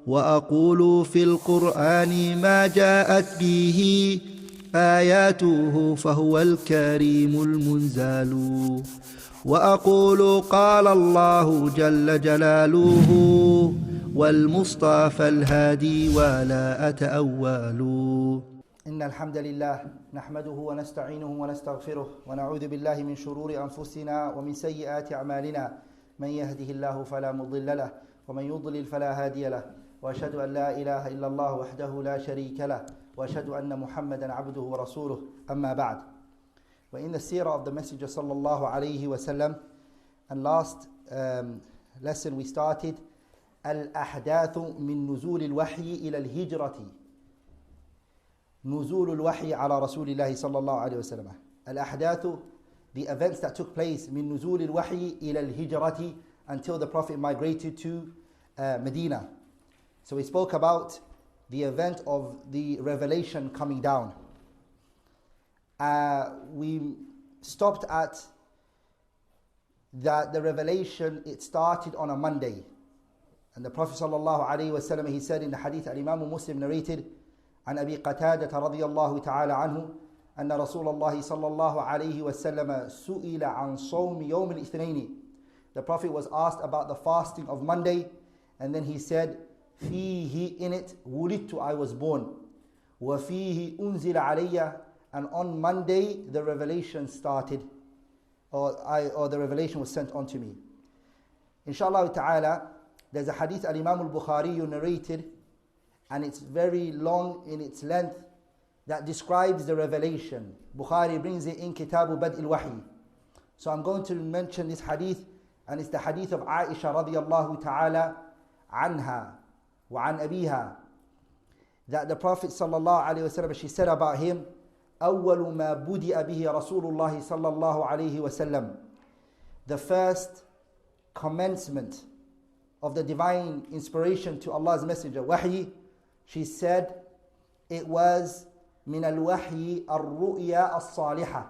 وأقول في القرآن ما جاءت به آياته فهو الكريم المنزال وأقول قال الله جل جلاله والمصطفى الهادي ولا أتأول. إن الحمد لله نحمده ونستعينه ونستغفره ونعوذ بالله من شرور أنفسنا ومن سيئات أعمالنا من يهده الله فلا مضل له ومن يضلل فلا هادي له وأشهد أن لا إله إلا الله وحده لا شريك له وأشهد أن محمدا عبده ورسوله أما بعد. We're in the seerah of the Messenger sallallahu alayhi wa sallam, and last lesson we started al-ahdathu min nuzul al-wahyi ila al-hijrati, nuzul al-wahyi ala rasulillahi sallallahu alayhi wa sallam. Al-ahdathu, the events that took place min nuzul al-wahyi ila al-hijrati, until the Prophet migrated to Medina. So we spoke about the event of the revelation coming down. We stopped at that the revelation, it started on a Monday. And the Prophet sallallahu alaihi wasallam, he said in the hadith Imam Muslim narrated, عن أبي قتادة رضي الله تعالى عنه أن رسول الله صلى الله عليه وسلم سئل عن صوم يوم الاثنين. The Prophet was asked about the fasting of Monday, and then he said, فيه, in it, ولدت, I was born, وفيه أنزل علي, and on Monday the revelation started, or the revelation was sent onto me. Inshallah ta'ala, there's a hadith al-Imam al-Bukhari narrated, and it's very long in its length, that describes the revelation. Bukhari brings it in Kitabu Bad al-Wahi. So I'm going to mention this hadith, and it's the hadith of Aisha radiyallahu ta'ala anha wa an abiha, that the Prophet sallallahu alayhi wa sallam, she said about him, أول ما بدأ به رسول الله صلى الله عليه وسلم, the first commencement of the divine inspiration to Allah's Messenger, wahi, she said it was من الوحي الرؤيا الصالحة.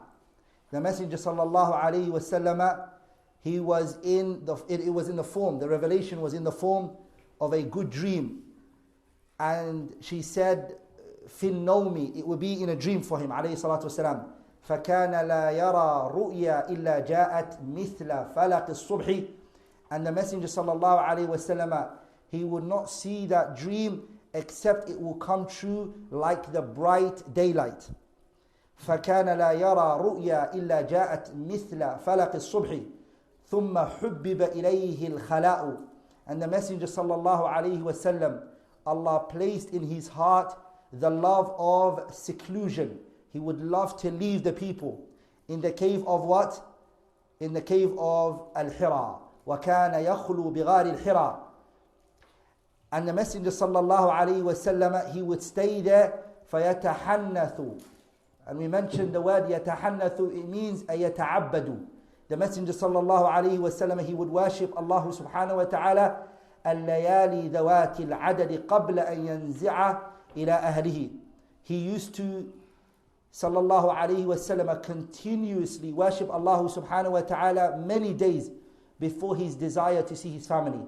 The Messenger صلى الله عليه وسلم, he was in the, it was in the form, the revelation was in the form of a good dream. And she said, في النوم, it would be in a dream for him عليه الصلاة والسلام. فكان لا يرى رؤيا إلا جاءت مثل فلق الصبح. And the Messenger صلى الله عليه وسلم, he would not see that dream except it will come true like the bright daylight. فكان لا يرى رؤيا إلا جاءت مثل فلق الصبح ثم حبب إليه الخلاء. And the Messenger sallallahu alayhi wasallam, Allah placed in his heart the love of seclusion. He would love to leave the people in the cave of what? In the cave of Al-Hira. وَكَانَ يَخْلُو بِغَارِ الْحِرَى. And the Messenger sallallahu alayhi wasallam, he would stay there, فَيَتَحَنَّثُ. And we mentioned the word يَتَحَنَّثُ, it means أَيَتَعَبَّدُ. The Messenger sallallahu alayhi wasallam, he would worship Allah subhanahu wa ta'ala الليالي ذوات العدد قبل أن ينزع إلى أهله. He used to sallallahu alayhi wasallam continuously worship Allah subhanahu wa ta'ala many days before his desire to see his family.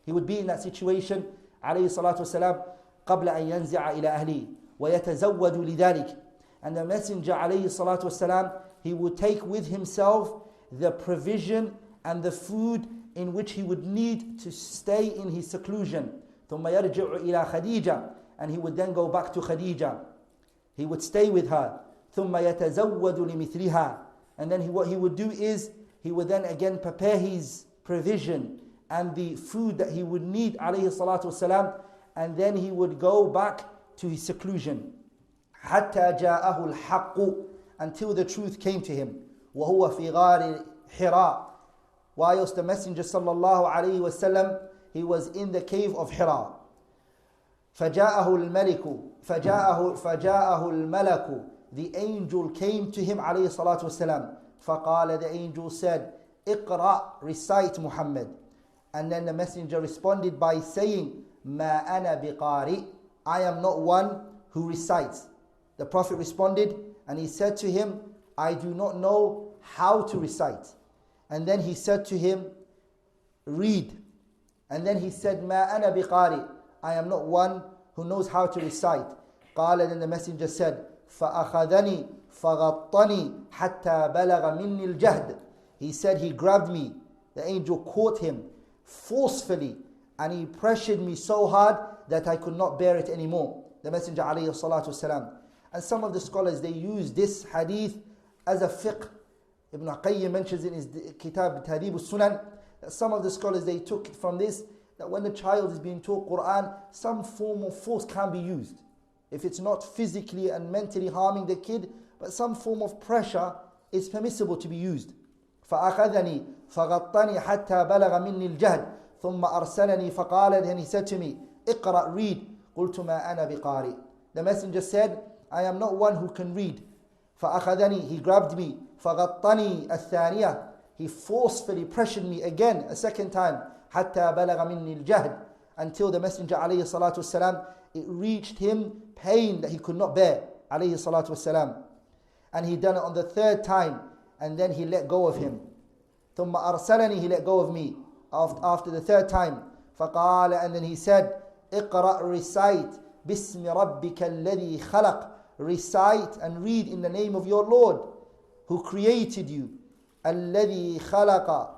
He would be in that situation عليه الصلاة والسلام قبل أن ينزع إلى أهله ويتزود لذلك. And the Messenger عليه الصلاة والسلام, he would take with himself the provision and the food in which he would need to stay in his seclusion. ثم يرجع إلى خديجة, and he would then go back to Khadija. He would stay with her. ثم يتزود لمثلها. And then what he would do is, he would then again prepare his provision and the food that he would need عليه الصلاة والسلام, and then he would go back to his seclusion. حتى جاءه الحق, until the truth came to him. وهو في غار حراء. Whilst the Messenger sallallahu alayhi wasallam, he was in the cave of Hira. فجاءه الملك, the angel came to him عليه الصلاة والسلام. فقال, the angel said, اقرأ, recite Muhammad. And then the Messenger responded by saying, ما أنا بقارئ, I am not one who recites. The Prophet responded, and he said to him, I do not know how to recite. And then he said to him, read. And then he said, ما أنا بقارئ, I am not one who knows how to recite. قال, then the messenger said, فأخذني فغطني حتى بلغ مني الجهد. He said he grabbed me. The angel caught him forcefully and he pressured me so hard that I could not bear it anymore. The Messenger alayhi salatu wasalam. And some of the scholars, they use this hadith as a fiqh. Ibn Qayyim mentions in his kitab Tahdhib al-Sunan that some of the scholars, they took it from this, that when the child is being taught Quran, some form of force can be used. If it's not physically and mentally harming the kid, but some form of pressure is permissible to be used. فأخذني فغطني حتى بلغ مني الجهد ثم أرسلني فقال, then he said to me, اقرأ, read. قلت ما أنا بقارئ. The messenger said, I am not one who can read. فأخذني, he grabbed me. فغطني الثانية, he forcefully pressured me again a second time. حتى بلغ مني الجهد, until the messenger عليه الصلاة والسلام, it reached him pain that he could not bear عليه الصلاة والسلام. And he done it on the third time, and then he let go of him. ثم أرسلني, he let go of me after the third time. فقال, and then he said, اقرأ, recite, بسم ربك الذي خلق, recite and read in the name of your Lord who created you. الذي خلق,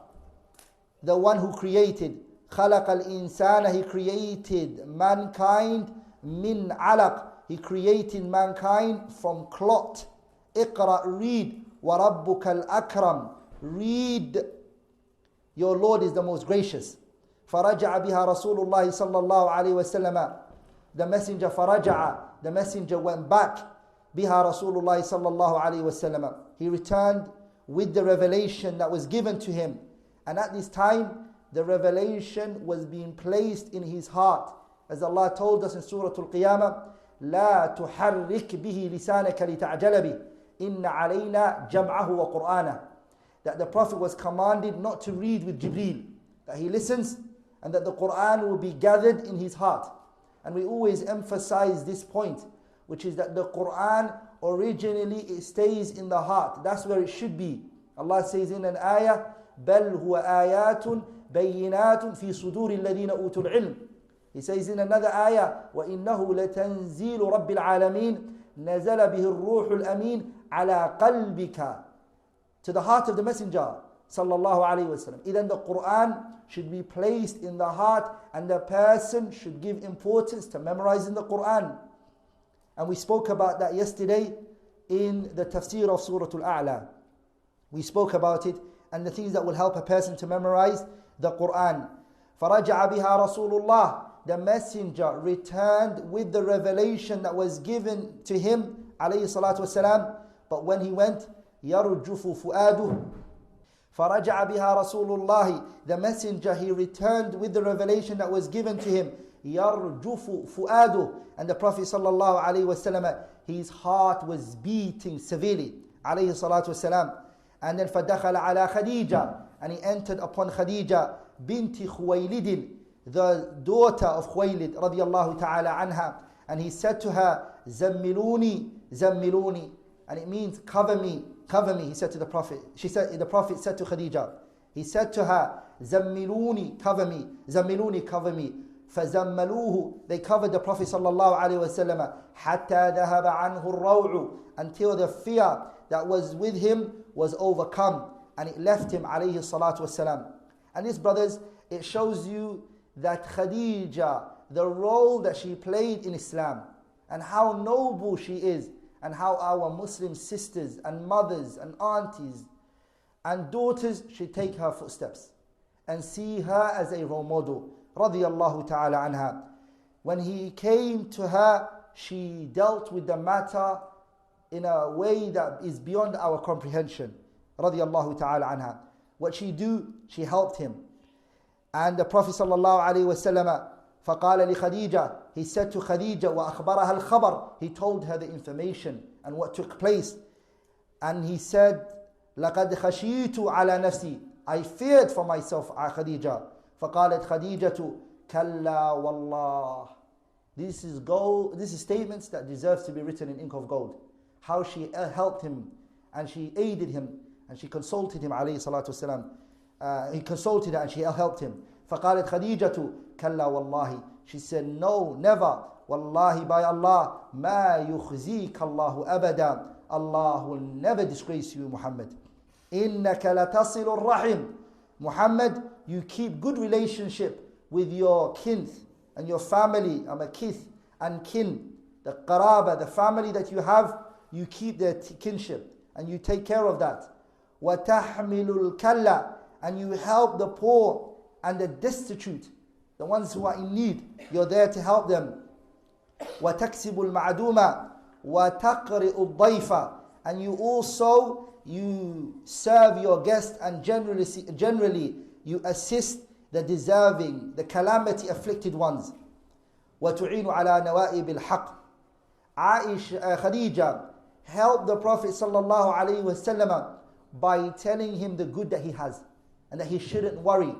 the one who created. خلق الإنسان, he created mankind. من علق, he created mankind from clot. اقرأ, read. وَرَبُّكَ الْأَكْرَمُ, read, your Lord is the most gracious. فَرَجَعَ بِهَا رَسُولُ اللَّهِ صَلَّى اللَّهُ عَلَيْهِ وَسَلَّمَ, the messenger, فَرَجَعَ, the messenger went back, بِهَا رَسُولُ اللَّهِ صَلَّى اللَّهُ عَلَيْهِ وَسَلَّمَ, he returned with the revelation that was given to him. And at this time, the revelation was being placed in his heart. As Allah told us in Surah Al-Qiyamah, لَا تُحَرِّكْ بِهِ لِسَانَكَ لِتَعْجَلَ بِهِ إِنَّ عَلَيْنَا جَمْعَهُ وَقُرْآنَهُ, that the Prophet was commanded not to read with Jibreel, that he listens and that the Quran will be gathered in his heart. And we always emphasize this point, which is that the Quran originally, it stays in the heart. That's where it should be. Allah says in an ayah, بَلْ هُوَ آيَاتٌ بَيِّنَاتٌ فِي صُدُورِ الَّذِينَ أُوتُوا الْعِلْمِ. He says in another ayah, وَإِنَّهُ لَتَنزِيلُ رَبِّ الْعَالَمِينَ نَزَلَ بِهِ الرُّوحُ الْأَمِينَ عَلَى قَلْبِكَ, to the heart of the messenger sallallahu alaihi wasallam. Then the Quran should be placed in the heart, and the person should give importance to memorizing the Quran. And we spoke about that yesterday in the tafsir of Surah Al-A'la. We spoke about it and the things that will help a person to memorize the Quran. فَرَجَعَ بِهَا رَسُولُ اللَّهِ, the messenger returned with the revelation that was given to him alayhi salatu wasalam. But when he went, يَرْجُفُ فُؤَادُهُ, فَرَجَعَ بِهَا رَسُولُ اللَّهِ, the messenger, he returned with the revelation that was given to him. يَرْجُفُ فُؤَادُهُ, and the Prophet sallallahu alaihi wasallam, his heart was beating severely alayhi salatu wasalam. And then فَدَخَلَ عَلَى خَدِيجَةَ, and he entered upon Khadija binti Khuwaylid, the daughter of Khuwaylid radiyallahu ta'ala anha. And he said to her, زَمِّلُونِي زَمِّلُونِي, and it means cover me, cover me, he said to the Prophet. The Prophet said to Khadija, he said to her, زَمِّلُونِي, cover me, زَمِّلُونِي, cover me. فَزَمَّلُوهُ, they covered the Prophet sallallahu alaihi wasallam, حَتَّى ذَهَبَ عَنْهُ الرَّوْعُ, until the fear that was with him was overcome and it left him alayhi salatu wasalam. And this, brothers, it shows you that Khadija, the role that she played in Islam and how noble she is, and how our Muslim sisters and mothers and aunties and daughters should take her footsteps and see her as a role model radiyallahu ta'ala anha. When he came to her, she dealt with the matter in a way that is beyond our comprehension radiyallahu ta'ala anha. What she do, she helped him. And the Prophet sallallahu alaihi wasallam, فقال لخديجة, he said to Khadija, وأخبرها الخبر, he told her the information and what took place. And he said, لقد خشيت على نفسي, I feared for myself, Khadija. فقالت خديجة كلا والله. This is gold. This is statements that deserves to be written in ink of gold. How she helped him and she aided him and she consulted him alayhi salatu wasalam. He consulted her and she helped him. فقالت خديجة كلا والله She said, no, never. Wallahi, by Allah, ma yukhzika Allahu abada. Allah will never disgrace you, Muhammad. Innaka latasilu rahim. Muhammad, you keep good relationship with your kin and your family. I'm a kith and kin. The qaraba, the family that you have, you keep their kinship and you take care of that. وَتَحْمِلُ الْكَلَّ, and you help the poor and the destitute, the ones who are in need. You're there to help them. وَتَكْسِبُ الْمَعْدُومَ وَتَقْرِئُ الضَّيْفَ, and you serve your guests, and generally you assist the deserving, the calamity afflicted ones. وَتُعِينُ عَلَى نَوَائِبِ الْحَقِّ. Khadija helped the Prophet sallallahu alaihi wasallam by telling him the good that he has and that he shouldn't worry,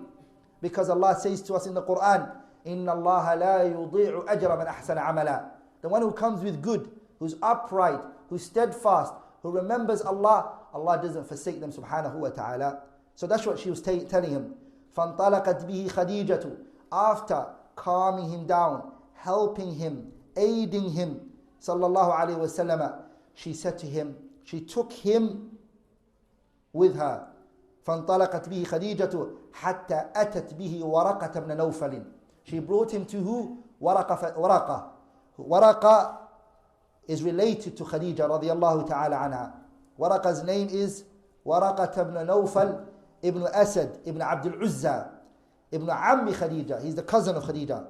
because Allah says to us in the Quran, إِنَّ اللَّهَ لَا يُضِيعُ أَجْرَ مَنْ أَحْسَنَ عَمَلًا. The one who comes with good, who's upright, who's steadfast, who remembers Allah, Allah doesn't forsake them subhanahu wa ta'ala. So that's what she was telling him. فَانْطَلَقَتْ بِهِ خَدِيجَةُ. After calming him down, helping him, aiding him, sallallahu alayhi wa sallam, she said to him, she took him with her. فانطلقت به خديجة حتى أتت به ورقة بن نوفل. She brought him to who? Waraqa. Waraqa is related to Khadija radiyallahu ta'ala anha. Waraqa's name is Waraqat ibn Nawfal ibn Asad ibn Abdul Uzza ibn Ammi Khadija. He's the cousin of Khadija.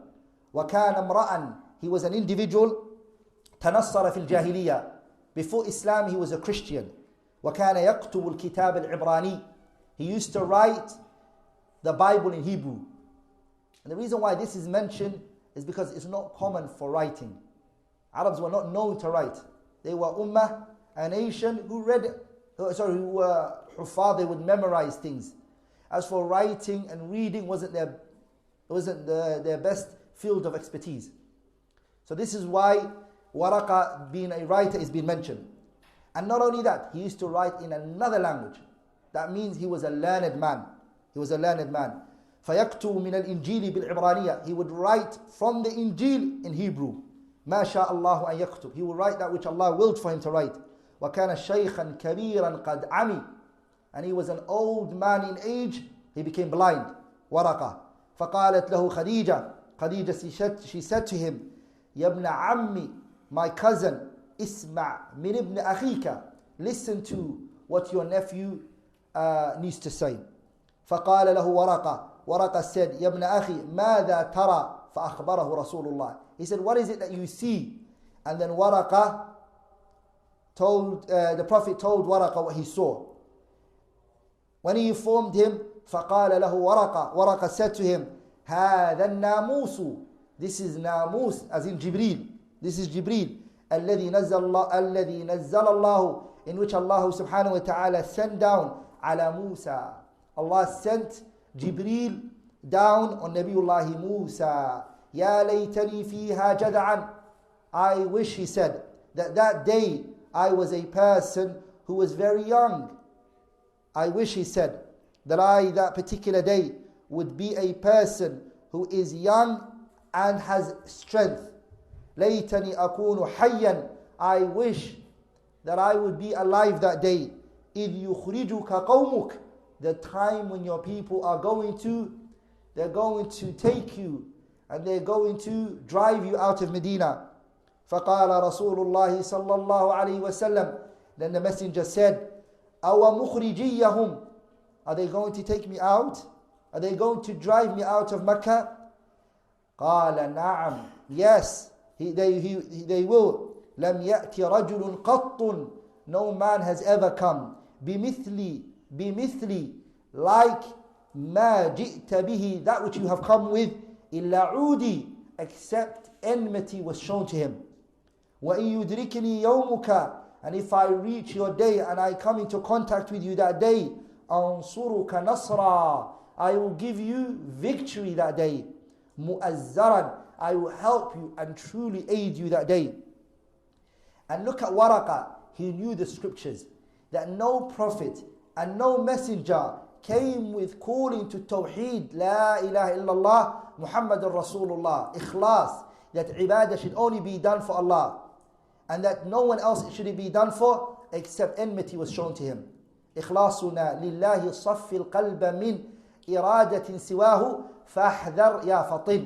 وكان امرأً, he was an individual, تنصر في الجاهلية. Before Islam he was a Christian. وكان يكتب الكتاب العبراني. He used to write the Bible in Hebrew. And the reason why this is mentioned is because it's not common for writing. Arabs were not known to write. They were ummah, a nation who were huffaz, they would memorize things. As for writing and reading, wasn't their best field of expertise. So this is why Waraqa, being a writer, is being mentioned. And not only that, he used to write in another language. That means he was a learned man. He was a learned man. فَيَكْتُبُ مِنَ الْإِنْجِيلِ بِالْعِبْرَانِيَّةِ. He would write from the Injil in Hebrew. مَا شاء الله أن يكتب. He would write that which Allah willed for him to write. وَكَانَ شَيْخًا كَبِيرًا قَدْ عَمِي. And he was an old man in age. He became blind. Waraqa. فَقَالَتْ لَهُ خَدِيجَةً. Khadija, she said to him, يَا ابْنَ عَمِّي, my cousin, اسمع من ابن أخيك. Listen to what your nephew needs to say. فقال له ورقة. Waraqa said, يا ابن أخي ماذا ترى؟ فأخبره رسول الله. He said, what is it that you see? And then Waraqa told, the Prophet told Waraqa what he saw. When he informed him, فقال له ورقة. Waraqa said to him, هذا الناموس. This is namus, as in Jibreel. This is Jibreel. الذي نزل الله, in which Allah subhanahu wa ta'ala sent down على Musa. Allah sent Jibreel down on Nabiullah Musa. يا ليتني فيها جدعا. I wish, he said, that day I was a person who was very young. I wish, he said, that particular day would be a person who is young and has strength. ليتني أكون حيا. I wish that I would be alive that day. إذ يخرجك قومك. The time when your people are going to take you and they're going to drive you out of Medina. فقال رسول الله صلى الله عليه وسلم. Then the messenger said, أو مخرجيهم. Are they going to take me out? Are they going to drive me out of Mecca? قال نعم. Yes, they will. لم يأتي رجل قط. No man has ever come. بمثلي, like ما جئت به, that which you have come with, إلا عودي, except enmity was shown to him. وإن يدركني يومك. And if I reach your day and I come into contact with you that day, أنصرك نصرا. I will give you victory that day. مؤزرا. I will help you and truly aid you that day. And look at Waraqa. He knew the scriptures, that no prophet and no messenger came with calling to Tawheed, La ilaha illallah, Muhammadur Rasulullah. Ikhlas, that ibadah should only be done for Allah. And that no one else should it be done for except enmity was shown to him. إخلاصنا لله صف القلب من إرادة سواه فاحذر يا فطن.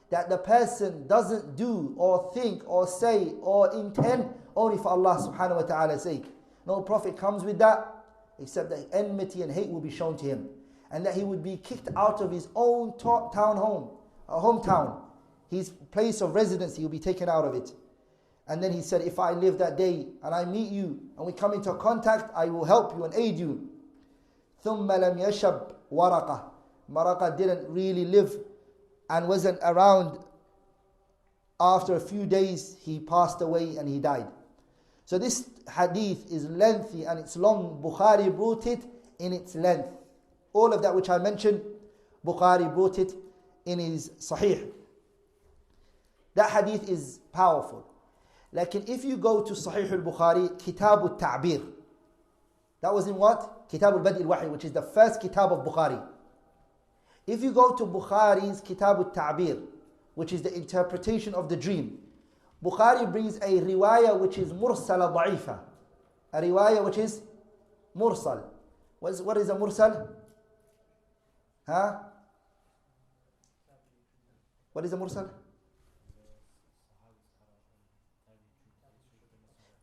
That the person doesn't do or think or say or intend only for Allah subhanahu wa ta'ala's sake. No prophet comes with that except that enmity and hate will be shown to him. And that he would be kicked out of his own hometown. His place of residence, he will be taken out of it. And then he said, if I live that day and I meet you and we come into contact, I will help you and aid you. ثُمَّ لَمْ يَشَبْ وَرَقَةً. Maraqa didn't really live and wasn't around. After a few days, he passed away and he died. So this hadith is lengthy and it's long. Bukhari brought it in its length. All of that which I mentioned, Bukhari brought it in his Sahih. That hadith is powerful. Like if you go to Sahih al-Bukhari, Kitab al-Ta'bir. That was in what? Kitab al-Badi al-Wahi, which is the first kitab of Bukhari. If you go to Bukhari's Kitab al-Ta'bir, which is the interpretation of the dream, Bukhari brings a riwayah which is mursala da'ifa. A riwayah which is mursal. What is a mursal? Huh? What is a mursal?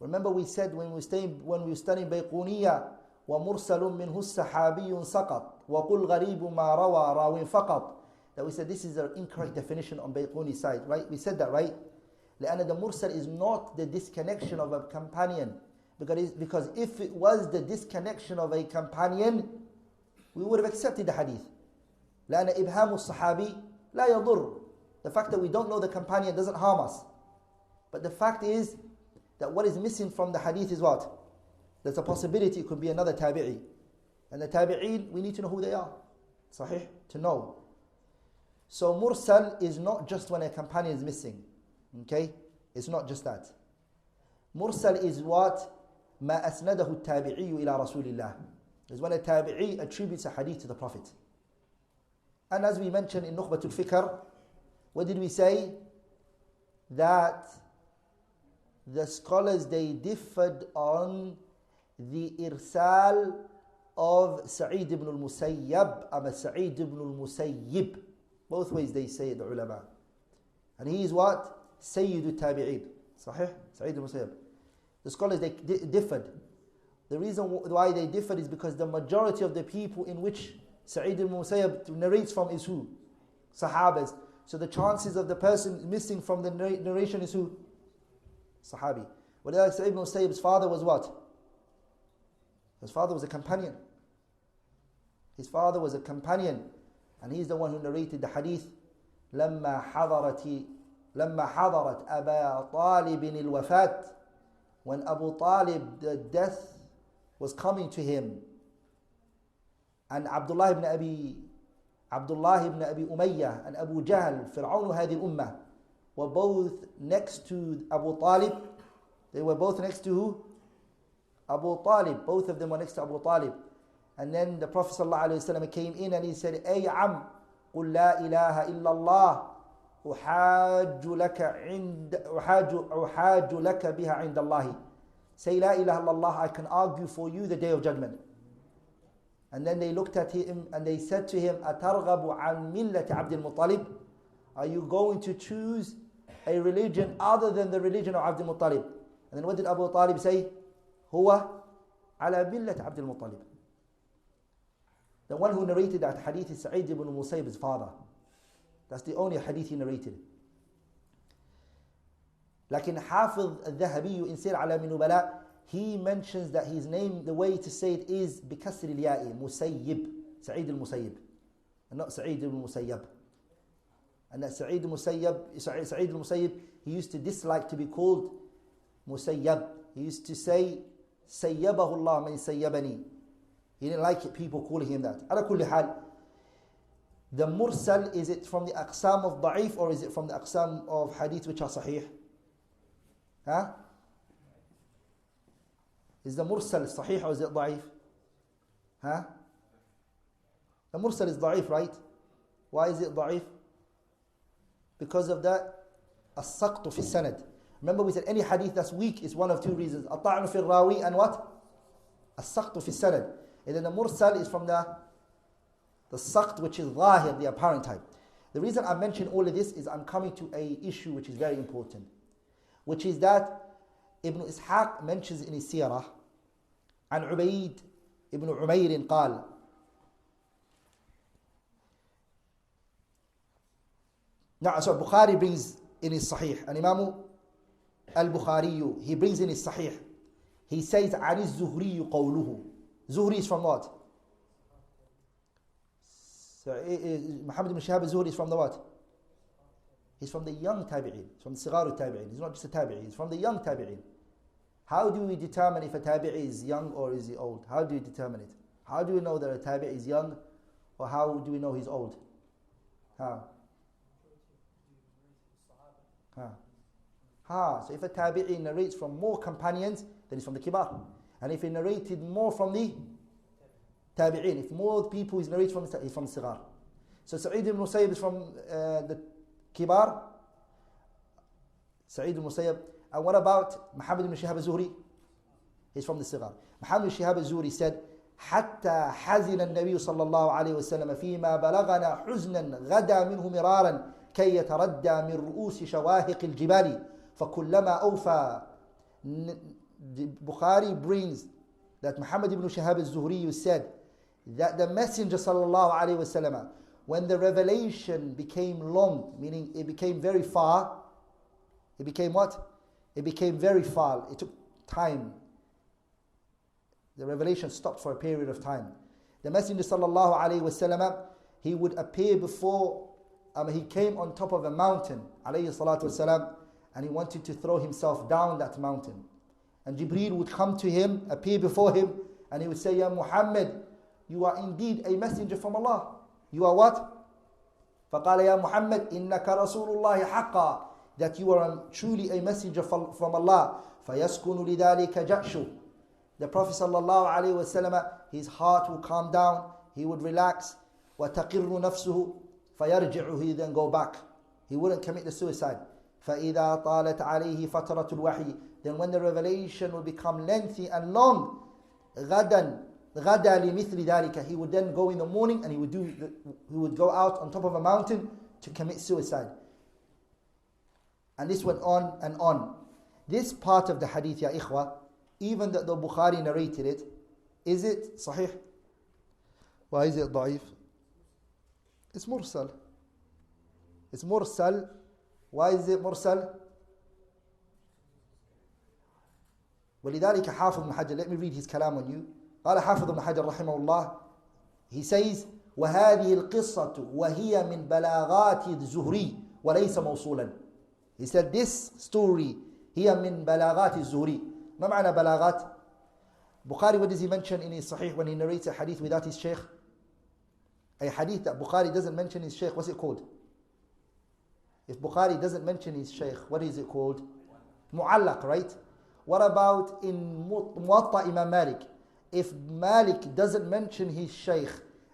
Remember we said when we were studying Bayquniya, وَمُرْسَلٌ مِّنْهُ السَّحَابِيٌّ سَقَطْ وَقُلْ غَرِيبٌ مَا رَوَى رَاوٍ فَقَطْ. That we said this is an incorrect definition on Bayquni's side, right? We said that, right? لأن the mursal is not the disconnection of a companion. Because if it was the disconnection of a companion, we would have accepted the hadith. لأن إبهام الصحابي لا يضر. The fact that we don't know the companion doesn't harm us. But the fact is that what is missing from the hadith is what? There's a possibility it could be another tabi'i. And the tabi'een, we need to know who they are. Sahih? To know. So mursal is not just when a companion is missing. Okay? It's not just that. Mursal is what? ما أسنده التابعي إلى رسول الله. Is when a tabi'i attributes a hadith to the Prophet. And as we mentioned in Nukhbatul Fikr, what did we say? That the scholars, they differed on the irsal of Sa'id ibn al-Musayyab and Sa'id ibn al-Musayyib. Both ways they say it, the ulama. And he is what? Sayyid al-Tabi'in. Sahih? Sa'id al-Musayyab. The scholars, they differed. The reason why they differed is because the majority of the people in which Sa'id al-Musayyab narrates from is who? Sahabas. So the chances of the person missing from the narration is who? Sahabi. Whereas Sa'id ibn Musayyib's father was what? His father was a companion. His father was a companion. And he's the one who narrated the hadith. لما حضرت أبا طالب الوفاة. When Abu Talib, the death was coming to him. And Abdullah ibn Abi Umayyah and Abu Jahl, Fir'aun هذه الأمة, were both next to Abu Talib. They were both next to who? Abu Talib. Both of them were next to Abu Talib. And then the Prophet ﷺ came in and he said, Ay Am, قل لا إله إلا الله أحاج لك بها عند الله. Say La ilaha illallah, I can argue for you the day of judgment. And then they looked at him and they said to him, أترغب عن ملة عبد المطلب? Are you going to choose a religion other than the religion of Abdul Muttalib? And then what did Abu Talib say? هو على ملة عبد المطلب. The one who narrated that hadith is Sa'id ibn Musayyib's father. That's the only hadith he narrated. لكن حافظ الذهبي in Sir A'lam al-Nubala, he mentions that his name, the way to say it is بكسر الياء مسيب, Sa'id al-Musayyib, and not Sa'id al-Musayyab. And that Sa'id al-Musayyib, he used to dislike to be called Musayyab. He used to say, سيبه الله من سيبني. He didn't like it, people calling him that. على كل حال, the mursal, is it from the aqsam of da'if or is it from the aqsam of hadith which are sahih? Huh? Is the mursal sahih or is it da'if? Huh? The mursal is da'if, right? Why is it da'if? Because of the as-saqtu fi sanad. Remember we said any hadith that's weak is one of two reasons. At-ta'nu fi rawi and what? As-saqtu fi sanad. And then the mursal is from the saqt, which is zahir, the apparent type. The reason I mention all of this is I'm coming to a issue which is very important, which is that Ibn Ishaq mentions in his seerah عن عبيد ابن عمير قال so Bukhari brings in his Sahih, and Imam al-Bukhari, he brings in his Sahih, he says عن الزهري قوله. Zuhri is from what? So Muhammad ibn Shihab al-Zuhri is from the what? He's from the young tabi'in, from the sigar al-tabi'in. He's not just a tabi'i, he's from the young tabi'in. How do we determine if a tabi'i is young or is he old? How do we determine it? How do we know that a tabi'i is young, or how do we know he's old? How? So if a tabi'i narrates from more companions, then he's from the kibar. And if he narrated more from the tabi'in, if more people he's narrated from, he's from the sigar. So Sa'id ibn Musayyib is from the kibar. Sa'id ibn Musayyib. And what about Muhammad ibn Shihab al-Zuhri? He's from the sigar. Muhammad ibn Shihab al-Zuhri said, حتى حزن النبي صلى الله عليه وسلم فيما بلغنا حزنا غدا منه مرارا كي يتردى من رؤوس شواهق الجبال فكلما أوفى. Bukhari brings that Muhammad ibn Shihab al-Zuhri said that the Messenger sallallahu alaihi wasallam, when the revelation became long, meaning it became very far, it became what? It became very far. It took time. The revelation stopped for a period of time. The Messenger sallallahu alaihi wasallam, he would appear before, he came on top of a mountain, alayhi salatu wasalam, and he wanted to throw himself down that mountain. And Jibreel would come to him, appear before him, and he would say, Ya Muhammad, you are indeed a messenger from Allah. You are what? فَقَالَ يَا مُحَمَّدْ إِنَّكَ رَسُولُ اللَّهِ حَقًّا. That you are truly a messenger from Allah. فَيَسْكُنُ لِذَلِكَ جَأْشُ. The Prophet sallallahu alaihi wasallam, his heart will calm down, he would relax. وَتَقِرُّ نَفْسُهُ فَيَرْجِعُ. He then go back. He wouldn't commit the suicide. فَإِذَا طَالَتْ عَلَيْهِ فَتْرَةُ الْوَحْيِ. Then when the revelation will become lengthy and long, غَدًا لِمِثْلِ ذَلِكَ. He would then go in the morning and he would go out on top of a mountain to commit suicide. And this went on and on. This part of the hadith, ya ikhwa, even that the Bukhari narrated it, is it sahih? Why is it da'if? It's mursal. It's mursal. Why is it mursal? ولذلك حافظ بن حجر, let me read his kalam on you. قال حافظ بن حجر رحمه الله, he says, وهذه القصة وهي من بلاغات الزهري وليس موصولا. He said this story هي من بلاغات الزهري. ما معنى بلاغات? Bukhari, what does he mention in his Sahih when he narrates a hadith without his shaykh? A hadith that Bukhari doesn't mention his shaykh, what's it called? If Bukhari doesn't mention his shaykh, what is it called? Mu'allaq, right? What about in Muwatta Imam Malik? If Malik doesn't mention his shaykh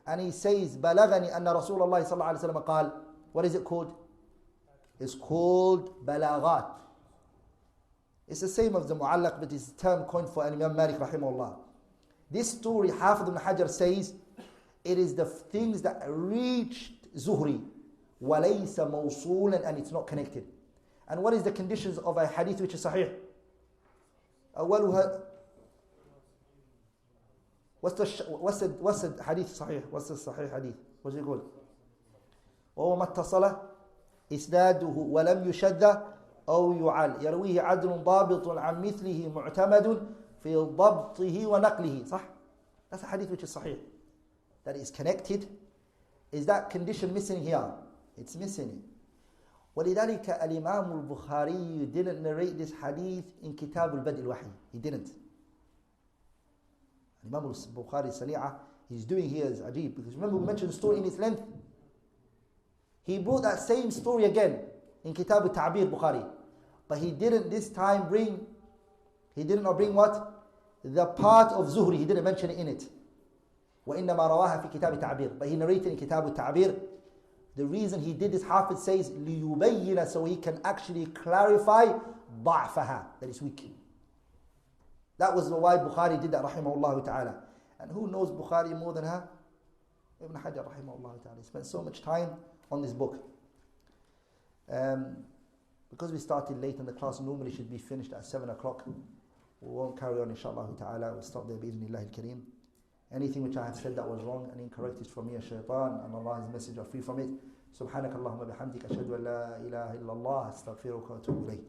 and he says بلغني أن رسول الله صلى الله عليه وسلم قال, what is it called? It's called balaghat. It's the same as the mu'allaq, but it's a term coined for Imam Malik rahimahullah. This story, Hafidh ibn Hajar says, it is the things that reached Zuhri, وَلَيْسَ مَوْصُولًا, and it's not connected. And what is the conditions of a hadith which is sahih? أولها, what's the hadith sahih? What's the sahih hadith? What's it called? وَهُوَ مَا اتصل إسناده ولم يشذ أو يعل يرويه عدل ضابط عن مثله معتمد في ضبطه ونقله. صح? That's a hadith which is sahih. That is connected. Is that condition missing here? It's missing. ولذلك الإمام البخاري didn't narrate this hadith in كتاب البدء الوحي. He didn't. Imam al-Bukhari Sani'ah, he's doing here is ajib, because remember we mentioned the story in its length. He brought that same story again in Kitab al-Ta'bir Bukhari. But he didn't this time bring, he did not bring what? The part of Zuhri, he didn't mention it in it. وَإِنَّمَا رَوَاهَا فِي كِتَابِ التَّعْبِير. But he narrated in Kitab al-Ta'bir The reason he did this, Hafiz says, لِيُبَيِّنَ, so he can actually clarify ضَعْفَهَا, that it's weak. That was why Bukhari did that, rahimahullah ta'ala. And who knows Bukhari more than her? Ibn Hajar, rahimahullah ta'ala. He spent so much time on this book. Because we started late and the class normally should be finished at 7 o'clock, we won't carry on, inshallah ta'ala. We'll stop there, bi'idhnillah al-kareem. Anything which I have said that was wrong and incorrect is from me, a shaitan, and Allah and His Messenger are free from it. Subhanakallahumma bihamdik, ashhadu an la ilaha illallah, astaghfiruka wa atubu ilayk.